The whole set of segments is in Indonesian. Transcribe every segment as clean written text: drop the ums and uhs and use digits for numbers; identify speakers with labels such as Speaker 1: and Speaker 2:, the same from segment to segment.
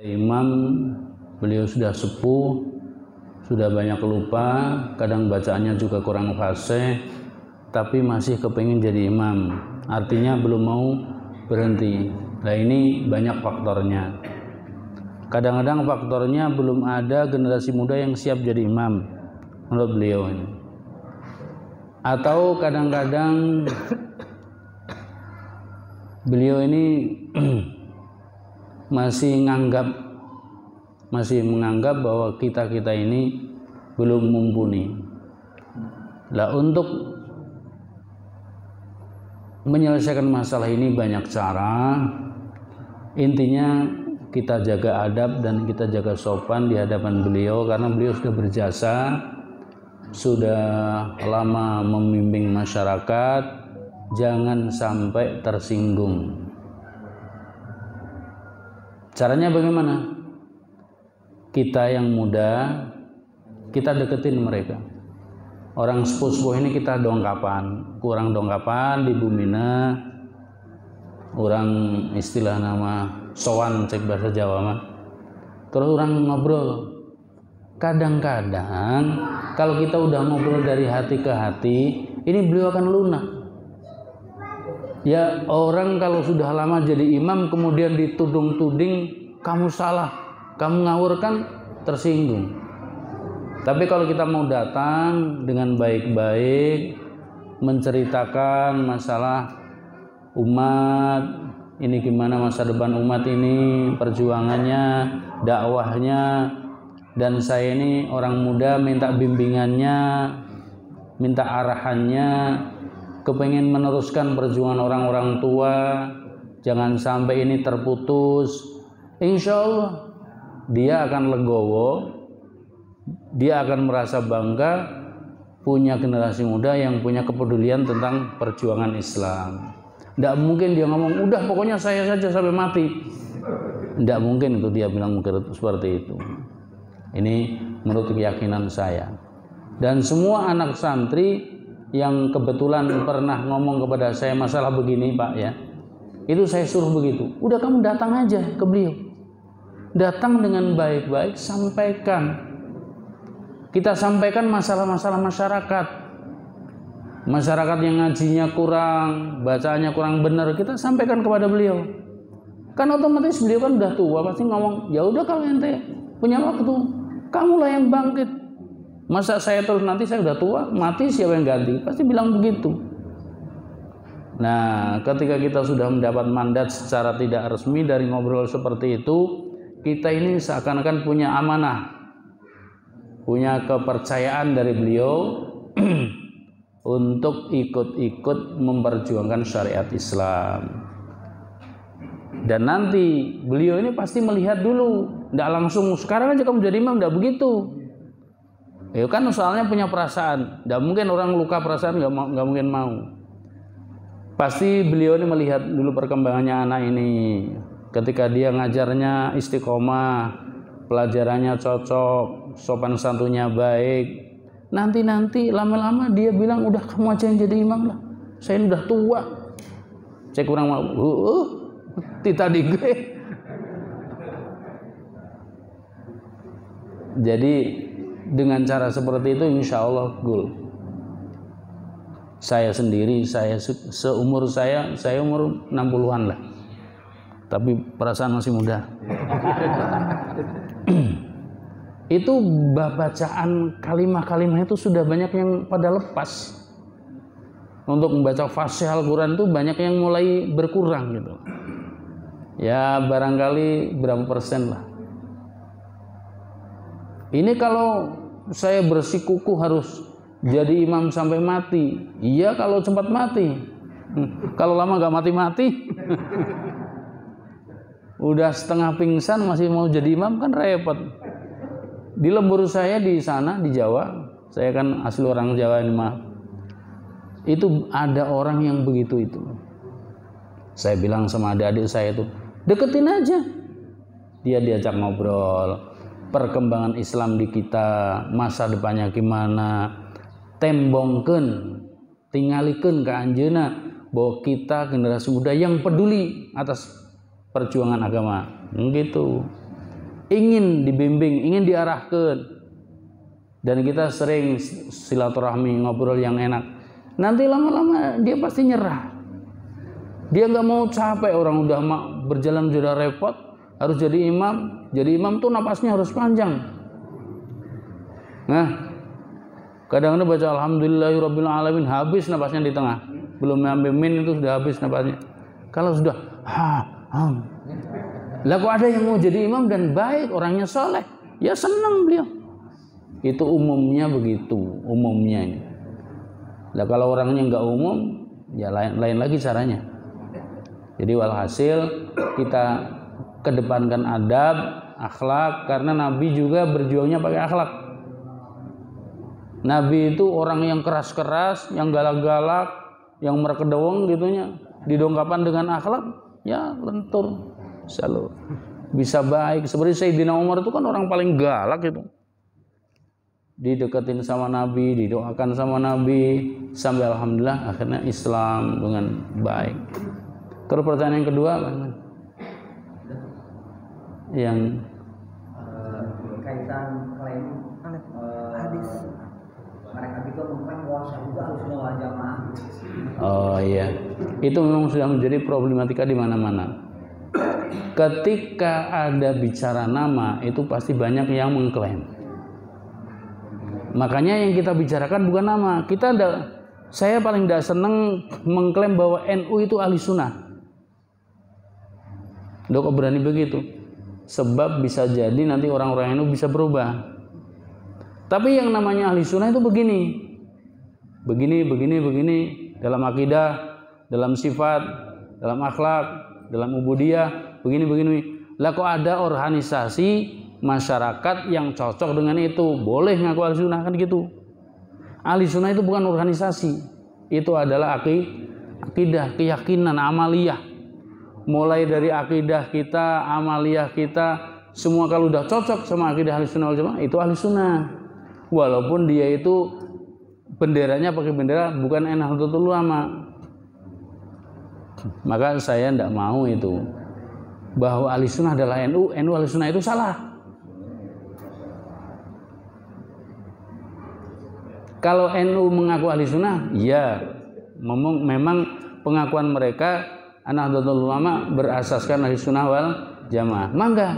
Speaker 1: Imam, beliau sudah sepuh, sudah banyak lupa, kadang bacaannya juga kurang fasih, tapi masih kepingin jadi imam. Artinya belum mau berhenti. Nah ini banyak faktornya. Kadang-kadang faktornya belum ada generasi muda yang siap jadi imam menurut beliau ini. Atau kadang-kadang beliau ini masih menganggap bahwa kita ini belum mumpuni. Lah untuk menyelesaikan masalah ini banyak cara. Intinya kita jaga adab dan kita jaga sopan di hadapan beliau, karena beliau sudah berjasa, sudah lama membimbing masyarakat. Jangan sampai tersinggung. Caranya bagaimana? Kita yang muda, kita deketin mereka. Orang sepuh-sepuh ini kita dongkapan, kurang dongkapan di Bumina, orang istilah nama sowan cek bahasa Jawa mah. Terus orang ngobrol. Kadang-kadang kalau kita udah ngobrol dari hati ke hati, ini beliau akan lunak. Ya, orang kalau sudah lama jadi imam kemudian dituding kamu salah, kamu ngawur, kan tersinggung. Tapi kalau kita mau datang dengan baik-baik, menceritakan masalah umat ini, gimana masa depan umat ini, perjuangannya, dakwahnya, dan saya ini orang muda minta bimbingannya, minta arahannya, kepengen meneruskan perjuangan orang-orang tua, jangan sampai ini terputus. Insya Allah dia akan legowo, dia akan merasa bangga punya generasi muda yang punya kepedulian tentang perjuangan Islam. Tidak mungkin dia ngomong, udah pokoknya saya saja sampai mati. Tidak mungkin itu dia bilang seperti itu. Ini menurut keyakinan saya. Dan semua anak santri yang kebetulan pernah ngomong kepada saya masalah begini Pak ya, itu saya suruh begitu, udah kamu datang aja ke beliau, datang dengan baik-baik, sampaikan, kita sampaikan masalah-masalah masyarakat yang ngajinya kurang, bacaannya kurang benar, kita sampaikan kepada beliau. Kan otomatis beliau kan udah tua, pasti ngomong, ya udah kalau ente punya waktu, kamulah yang bangkit. Masa saya terus nanti saya udah tua, mati siapa yang ganti? Pasti bilang begitu. Nah, ketika kita sudah mendapat mandat secara tidak resmi dari ngobrol seperti itu, kita ini seakan-akan punya amanah, punya kepercayaan dari beliau untuk ikut-ikut memperjuangkan syariat Islam. Dan nanti beliau ini pasti melihat dulu, tidak langsung sekarang aja kamu jadi imam, tidak begitu. Ya kan soalnya punya perasaan, tidak mungkin orang luka perasaan nggak mungkin mau. Pasti beliau ini melihat dulu perkembangannya anak ini, ketika dia ngajarnya istiqomah, pelajarannya cocok, sopan santunnya baik. Nanti lama-lama dia bilang udah kamu aja yang jadi imam lah, saya udah tua, saya kurang mau, tidak digre. Jadi dengan cara seperti itu insya Allah gul. Saya sendiri, saya seumur saya umur 60-an lah, tapi perasaan masih muda. Itu bacaan kalimah-kalimah itu sudah banyak yang pada lepas. Untuk membaca fasih Al-Quran itu banyak yang mulai berkurang gitu. Ya barangkali berapa persen lah. Ini kalau saya bersikukuh harus jadi imam sampai mati. Iya kalau cepat mati. Kalau lama gak mati-mati. Udah setengah pingsan masih mau jadi imam kan repot. Di lembur saya di sana di Jawa, saya kan asli orang Jawa ini mah. Itu ada orang yang begitu itu. Saya bilang sama adik-adik saya itu, deketin aja. Dia diajak ngobrol. Perkembangan Islam di kita, masa depannya gimana, tembongkeun, tingalikeun ka anjeunna bahwa kita generasi muda yang peduli atas perjuangan agama. Gitu. ingin dibimbing, ingin diarahkan, dan kita sering silaturahmi ngobrol yang enak, nanti lama-lama dia pasti nyerah. Dia nggak mau capek, orang udah berjalan sudah repot, harus jadi imam. Jadi imam tuh napasnya harus panjang. Nah, kadang-kadang baca alhamdulillahirabbil alamin habis napasnya di tengah. Belum sampai min itu sudah habis napasnya. Kalau sudah lah kok ada yang mau jadi imam dan baik, orangnya soleh, ya senang beliau. Itu umumnya begitu, umumnya. Lah kalau orangnya nggak umum, ya lain lagi caranya. Jadi walhasil kita kedepankan adab, akhlak, karena Nabi juga berjuangnya pakai akhlak. Nabi itu orang yang keras-keras, yang galak-galak, yang merkedeweng gitunya, didongkapan dengan akhlak, ya lentur, selalu bisa baik. Seperti Sayyidina Umar itu kan orang paling galak itu. Dideketin sama Nabi, didoakan sama Nabi, sampai alhamdulillah akhirnya Islam dengan baik. Terus pertanyaan yang kedua, yang
Speaker 2: kaitan klaim hadis mereka juga mengklaim bahwa saya juga harus wal jamaah.
Speaker 1: Oh iya, itu memang sudah menjadi problematika di mana-mana. Ketika ada bicara nama, itu pasti banyak yang mengklaim. Makanya yang kita bicarakan bukan nama. Saya paling tidak senang mengklaim bahwa NU itu ahli sunnah. Kok berani begitu? Sebab bisa jadi nanti orang-orang NU bisa berubah. Tapi yang namanya ahli sunnah itu begini, dalam akidah, dalam sifat, dalam akhlak, dalam ubudiyah, begini. Lah kok ada organisasi masyarakat yang cocok dengan itu, boleh ngaku ahli sunnah kan gitu. Ahli sunnah itu bukan organisasi, itu adalah akidah, keyakinan, amaliyah. Mulai dari akidah kita, amaliyah kita, semua kalau udah cocok sama akidah ahli sunnah wal jamaah, itu ahli sunnah. Walaupun dia itu benderanya pakai bendera bukan Nahdlatul Ulama. Maka saya tidak mau itu, bahwa ahli sunnah adalah NU ahli sunnah itu salah. Kalau NU mengaku ahli sunnah, ya memang pengakuan mereka Nahdlatul Ulama berasaskan ahli sunnah wal jamaah. Mangga,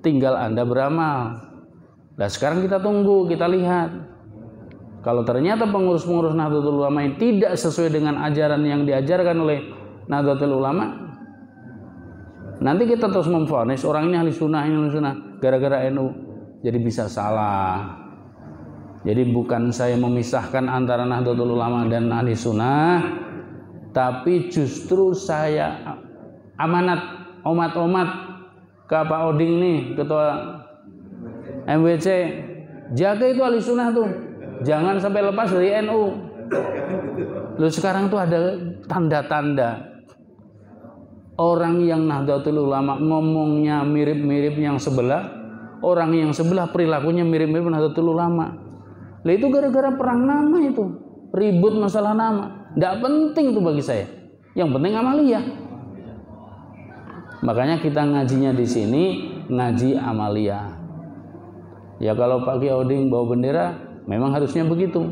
Speaker 1: tinggal Anda beramal. Nah sekarang kita tunggu, kita lihat. Kalau ternyata pengurus-pengurus Nahdlatul Ulama ini tidak sesuai dengan ajaran yang diajarkan oleh Nahdlatul Ulama, nanti kita terus memvonis orang ini ahli sunnah, gara-gara NU. Jadi bisa salah. Jadi bukan saya memisahkan antara Nahdlatul Ulama dan ahli sunnah, tapi justru saya amanat omat ke Pak Oding nih, ketua MWC, jaga itu ahli sunnah tuh, jangan sampai lepas dari NU. Lalu sekarang tuh ada tanda-tanda orang yang Nahdlatul Ulama ngomongnya mirip-mirip yang sebelah, orang yang sebelah perilakunya mirip-mirip Nahdlatul Ulama. Lah itu gara-gara perang nama itu, ribut masalah nama. Tidak penting itu bagi saya. Yang penting amaliyah. Makanya kita ngajinya di sini ngaji amaliyah. Ya kalau Pak Kiai Oding bawa bendera, memang harusnya begitu.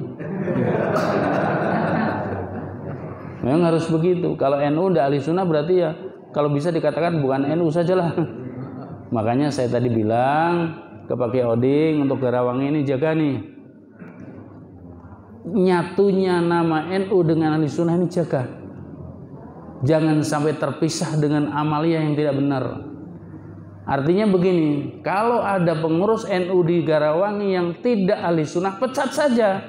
Speaker 1: Memang harus begitu. Kalau NU tidak ahli sunnah berarti ya kalau bisa dikatakan bukan NU sajalah. Makanya saya tadi bilang ke Pak Kiai Oding untuk Garawangi ini jaga nih. Nyatunya nama NU dengan ahli sunnah ini jaga. Jangan sampai terpisah dengan amaliyah yang tidak benar. Artinya begini, kalau ada pengurus NU di Garawangi yang tidak ahli sunnah, pecat saja.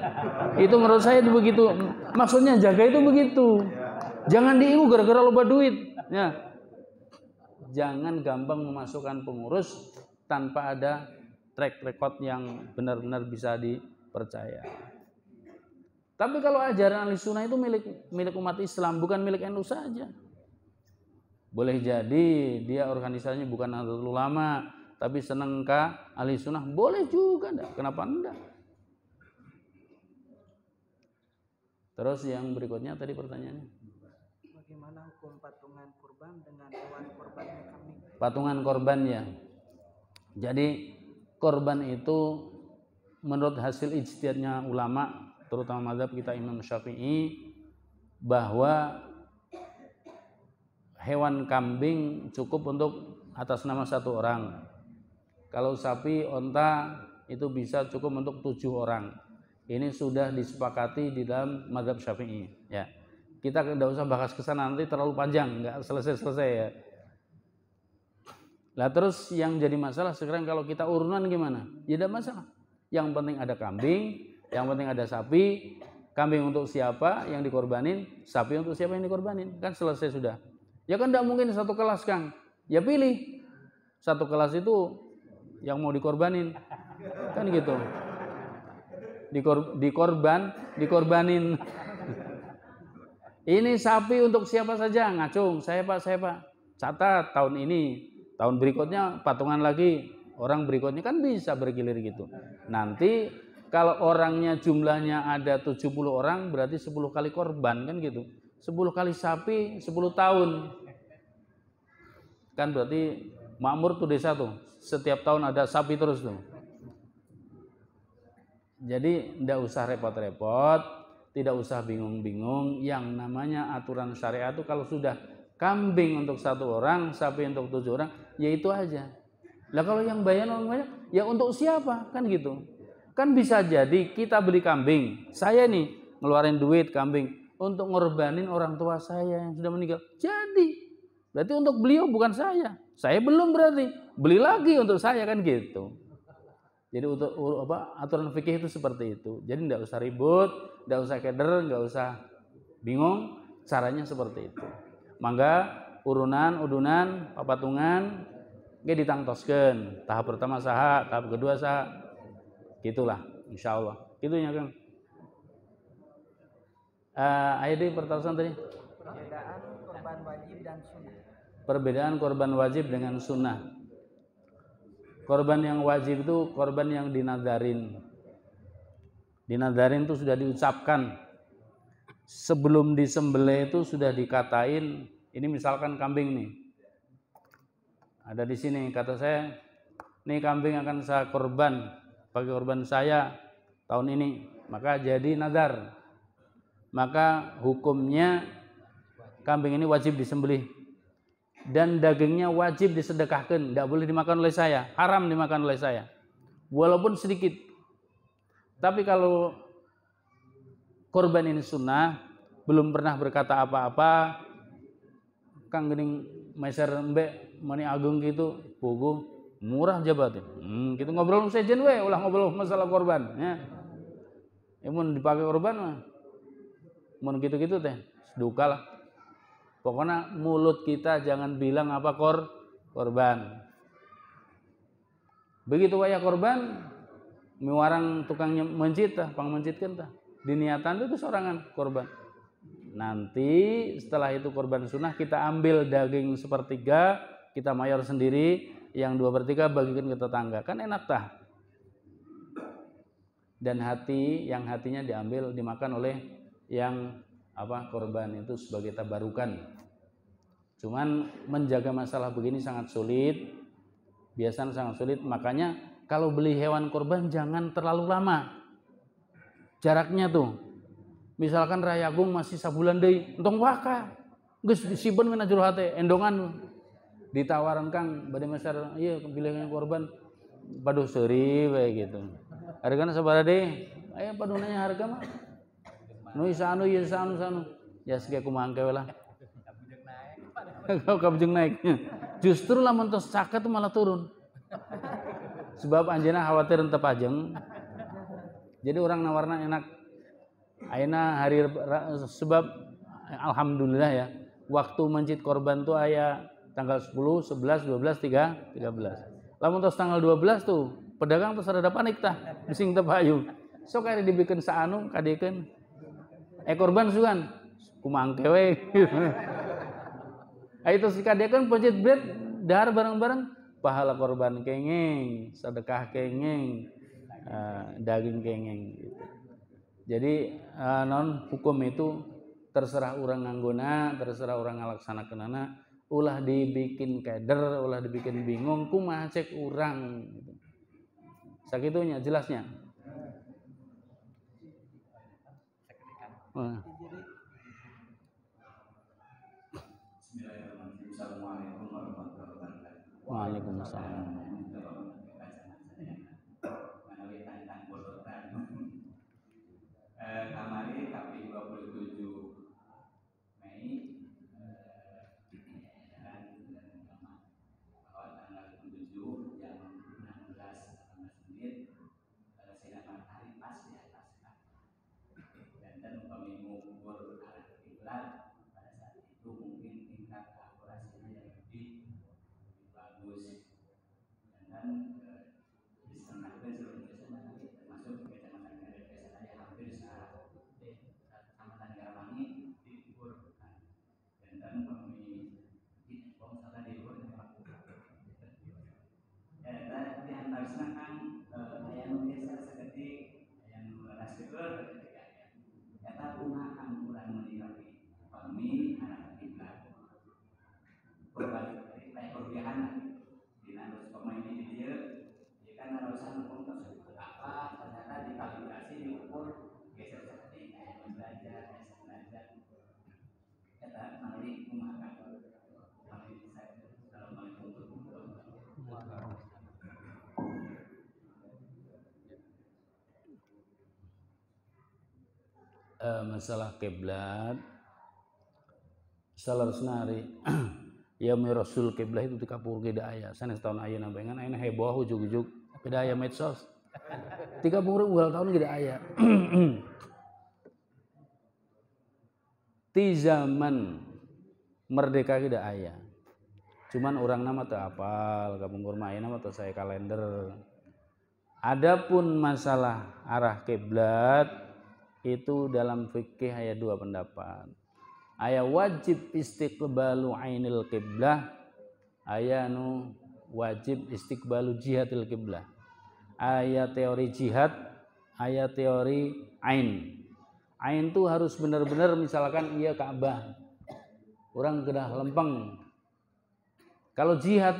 Speaker 1: Itu menurut saya itu begitu. Maksudnya jaga itu begitu. Jangan diiku gara-gara loba duit. Ya. Jangan gampang memasukkan pengurus tanpa ada track record yang benar-benar bisa dipercaya. Tapi kalau ajaran ahli sunnah itu milik umat Islam, bukan milik NU saja. Boleh jadi dia organisasinya bukan Nahdlatul Ulama, tapi senang ke ahli sunnah, boleh juga, kenapa enggak? Terus yang berikutnya tadi pertanyaannya,
Speaker 2: bagaimana hukum patungan kurban dengan hewan kurban kambing?
Speaker 1: Patungan korban ya. Jadi korban itu menurut hasil ijtihadnya ulama, terutama mazhab kita Imam Syafi'i, bahwa hewan kambing cukup untuk atas nama 1 orang. Kalau sapi, onta itu bisa cukup untuk 7 orang. Ini sudah disepakati di dalam mazhab Syafi'i. Ya, kita tidak usah bahas ke sana, nanti terlalu panjang, nggak selesai-selesai ya. Lah terus yang jadi masalah sekarang kalau kita urunan gimana? Ya tidak masalah. Yang penting ada kambing, yang penting ada sapi. Kambing untuk siapa yang dikorbanin, sapi untuk siapa yang dikorbanin, kan selesai sudah. Ya kan tidak mungkin satu kelas, Kang. Ya pilih satu kelas itu yang mau dikorbanin, kan gitu. Dikorbanin. Ini sapi untuk siapa saja, ngacung, saya pak. Catat tahun ini, tahun berikutnya patungan lagi, orang berikutnya, kan bisa bergilir gitu. Nanti kalau orangnya jumlahnya ada 70 orang, berarti 10 kali korban, kan gitu. 10 kali sapi, 10 tahun. Kan berarti makmur tuh desa tuh, setiap tahun ada sapi terus tuh. Jadi tidak usah repot-repot, tidak usah bingung-bingung. Yang namanya aturan syariat itu kalau sudah kambing untuk 1 orang, sapi untuk 7 orang, ya itu aja. Lah kalau yang bayar orang banyak, ya untuk siapa? Kan gitu. Kan bisa jadi kita beli kambing, saya nih ngeluarin duit kambing untuk ngorbanin orang tua saya yang sudah meninggal. Jadi berarti untuk beliau bukan saya belum, berarti beli lagi untuk saya, kan gitu. Jadi untuk aturan fikih itu seperti itu. Jadi tidak usah ribut, tidak usah keder, tidak usah bingung, caranya seperti itu. Mangga udunan, papatungan ge ditangtoskeun. Tahap pertama saha, tahap kedua saha. Gitulah, insyaallah. Gitunya, Kang. Ayat pertanyaan tadi.
Speaker 2: Perbedaan korban wajib dan sunnah.
Speaker 1: Perbedaan korban wajib dengan sunnah. Korban yang wajib itu korban yang dinadarin. Dinadarin itu sudah diucapkan. Sebelum disembelih itu sudah dikatain, ini misalkan kambing nih. Ada di sini, kata saya, nih kambing akan saya korban, pakai korban saya tahun ini, maka jadi nadar. Maka hukumnya kambing ini wajib disembelih. Dan dagingnya wajib disedekahkan, tidak boleh dimakan oleh saya, haram dimakan oleh saya, walaupun sedikit. Tapi kalau korban ini sunnah, belum pernah berkata apa-apa, Kang gening meser mbek mani agung gitu, puguh murah jabatin. Kita ngobrol sejen we, ulah ngobrol masalah korban, ya. Mun dipakai korban mah, mun gitu-gitu teh, duka lah. Pokoknya mulut kita jangan bilang apa korban. Begitu waya korban, miwarang tukang mencit tah, pang mencitkeun tah. Diniatan itu sorangan korban. Nanti setelah itu korban sunnah kita ambil daging 1/3, kita mayor sendiri, yang 2/3 bagikan ke tetangga. Kan enak tah. Dan yang hatinya diambil dimakan oleh yang korban itu sebagai tabarukan. Cuman menjaga masalah begini sangat sulit, biasanya sangat sulit. Makanya kalau beli hewan korban jangan terlalu lama jaraknya tuh. Misalkan rayagung masih sabulan deui, entong waka geus disimpen kana jero hate endongan ditawaran Kang bade masar ieu pilih korban paduh seuri we gitu. Hargana sabaraha deui? Aya padunanya harga mah nu isanu ieu sanu ya sige kumaha engke we lah. Kau kabujeng naiknya. Justru lamun tos caket malah turun. Sebab anjeunna khawatir henteu pajeng. Jadi orang nawarna enak. Ayeuna hari sebab alhamdulillah ya, waktu mencit korban tuh aya tanggal 10, 11, 12, 13. Lamun tos tanggal 12 tuh, pedagang tuh rada panik tah, bising teu payu. Sok aya dibikeun saanu kadiekeun. Korban sugan kumaha engke we. Itu si kadiekeun pencit bread dahar bareng-bareng pahala korban kengeng, sedekah kengeng, daging kengeng gitu. Jadi non hukum itu terserah orang nganggona, terserah orang ngalaksanakeunana, ulah dibikin keder, ulah dibikin bingung, kumaha cek urang gitu. Sakitunya jelasnya.
Speaker 3: Bismillahirrahmanirrahim. Assalamualaikum warahmatullahi wabarakatuh.
Speaker 1: Waalaikumsalam.
Speaker 3: Kamari KP 27 Mei bahwa tanggal 7 jam 16 sinar matahari pas di atas dan kami mengukur arah kiblat. Pada saat itu mungkin tingkat akurasinya yang lebih bagus dan disenangkan seluruh Indonesia termasuk kecamatan Garut saya hampir kecamatan Garawangi diukur dan kami bom salah diukur di antaranya kan yang biasa seperti yang rasul kata gunakan ukuran menilai kami anak kiblat berbalik dari perubahan di nanus pemain ini dia kan harusan hukum tersebut apa ternyata dikalibrasi diukur geser seperti belajar kata melalui gunakan melalui saya dalam melalui
Speaker 1: masalah kiblat salar senari ya Rasul kiblat itu dikapur ke daya sanes tahun ayeuna bengan ayeuna heboh ujug-ujug beda aya medsos 30 unggal tahun ge aya ti zaman merdeka ge aya cuman orang nama teu apal kapungkur mah ayeuna mah teu saya kalender. Adapun masalah arah kiblat itu dalam fikih aya dua pendapat. Aya wajib istiqbalu ainil qiblah, aya nu wajib istiqbalu jihadil qiblah. Aya teori jihad, aya teori ain. Ain itu harus benar-benar misalkan iya Ka'bah. Orang kedah lempeng. Kalau jihad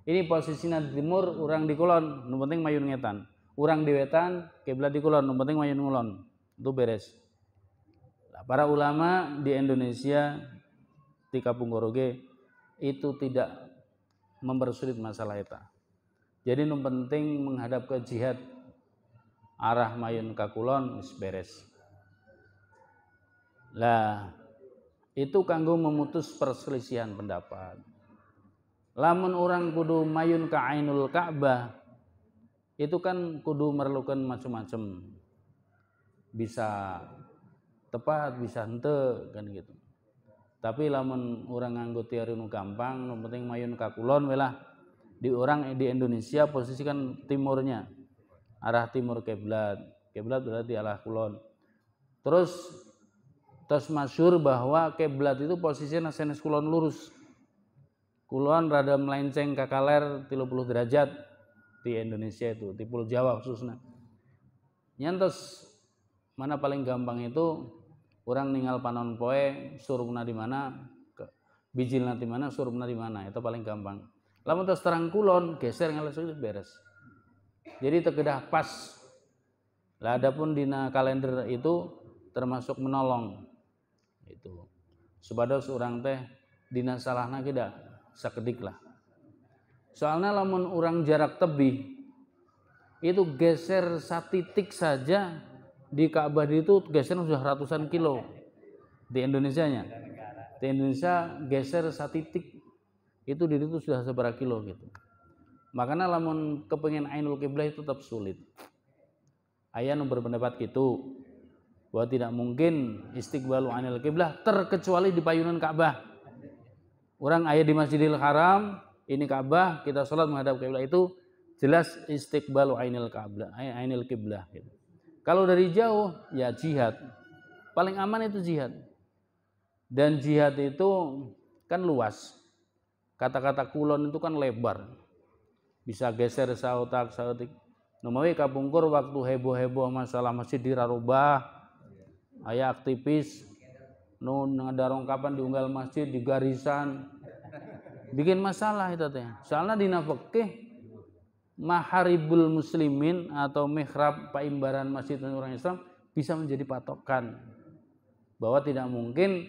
Speaker 1: ini posisinya di timur, orang di kulon, nu penting mayun ngetan. Orang di wetan, kiblat di kulon, nu penting mayun ngulon. Itu beres. Nah, para ulama di Indonesia di Kampung Goroge itu tidak mempersulit masalah itu. Jadi nu penting menghadap ke jihad arah mayun ka kulon wis beres. Lah itu kanggo memutus perselisihan pendapat. Lamun orang kudu mayun ka ainul Ka'bah itu kan kudu merlukan macam-macam. Bisa tepat, bisa henteu kan gitu. Tapi lamun orang nganggo teori nu gampang, nu penting mayun ka kulon we lah. Di orang di Indonesia posisi kan timurnya. Arah timur kiblat. Kiblat berarti arah kulon. Terus masyhur bahwa kiblat itu posisinya sanes kulon lurus. Kulon rada melenceng ka kaler 30 derajat di Indonesia itu, di Pulau Jawa khususnya. Nyantos mana paling gampang itu orang ninggal panon poe surupna di mana, bijilna di mana, surupna di mana, itu paling gampang. Lamun tos terang kulon geser ngales beres. Jadi tegedah pas. Lah adapun dina kalender itu termasuk menolong. Itu. Supados urang teh dina salahna kita sakedik lah. Soalnya lamun orang jarak tebih itu geser satitik saja di Ka'bah itu geser sudah ratusan kilo di Indonesianya. Di Indonesia geser satitik itu di situ sudah seberapa kilo gitu. Makanya lamun kepengen ainul qiblah itu tetap sulit. Aya nu berpendapat gitu bahwa tidak mungkin istiqbalu ainul qiblah terkecuali di payunan Ka'bah. Orang ayat di Masjidil Haram, ini Ka'bah, kita sholat menghadap kiblat itu jelas istiqbalu ainil Ka'bah, ainil qiblah gitu. Kalau dari jauh ya jihad. Paling aman itu jihad. Dan jihad itu kan luas. Kata-kata kulon itu kan lebar. Bisa geser sautik. Numawi kapungkur waktu heboh-heboh masalah masjid dirarubah. Aya aktivis nu ngadarong kapan diunggal masjid di garisan bikin masalah itu teh. Soalnya dina fikih maharibul muslimin atau mihrab paimbaran masjid orang Islam bisa menjadi patokan bahwa tidak mungkin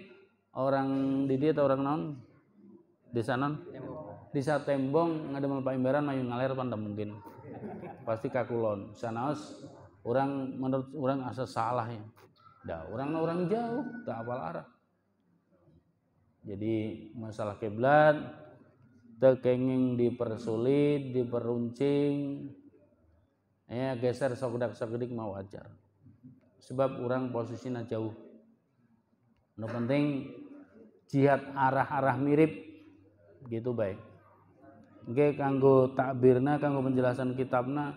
Speaker 1: orang di dia atau orang non desa non desa tembong ngademel paimbaran mayu ngaler pan mungkin pasti kakulon sanaos orang menurut orang asa salah ya dah orang jauh tak apal arah. Jadi masalah kiblat tekenging dipersulit diperuncing ya geser sogedak-sogedik mau wajar sebab orang posisinya jauh. No penting jihad arah-arah mirip gitu baik. Oke, kanggo takbirna, kanggo penjelasan kitabna,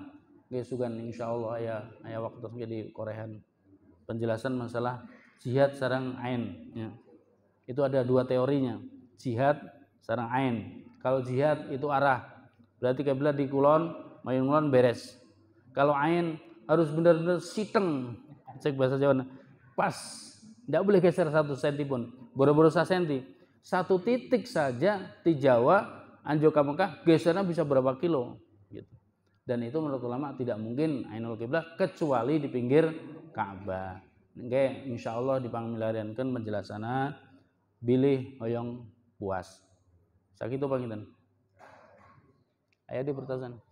Speaker 1: oke sugan insyaallah aya waktu di Korean penjelasan masalah jihad sareng ain. Ya. Itu ada dua teorinya, jihad sareng ain. Kalau jihad itu arah, berarti kiblat di kulon, mayun kulon beres. Kalau ain harus benar-benar siteng, cek bahasa Jawa, pas, tidak boleh geser 1 senti pun, boro-boro 1 senti. 1 titik saja di Jawa Anjo ke Mekah gesernya bisa berapa kilo gitu. Dan itu menurut ulama tidak mungkin ainul kiblah kecuali di pinggir Ka'bah. Oke, insyaallah dipangmilariankeun penjelasanna bilih hoyong puas. Sakitu panginten. Aya di pertanyaan.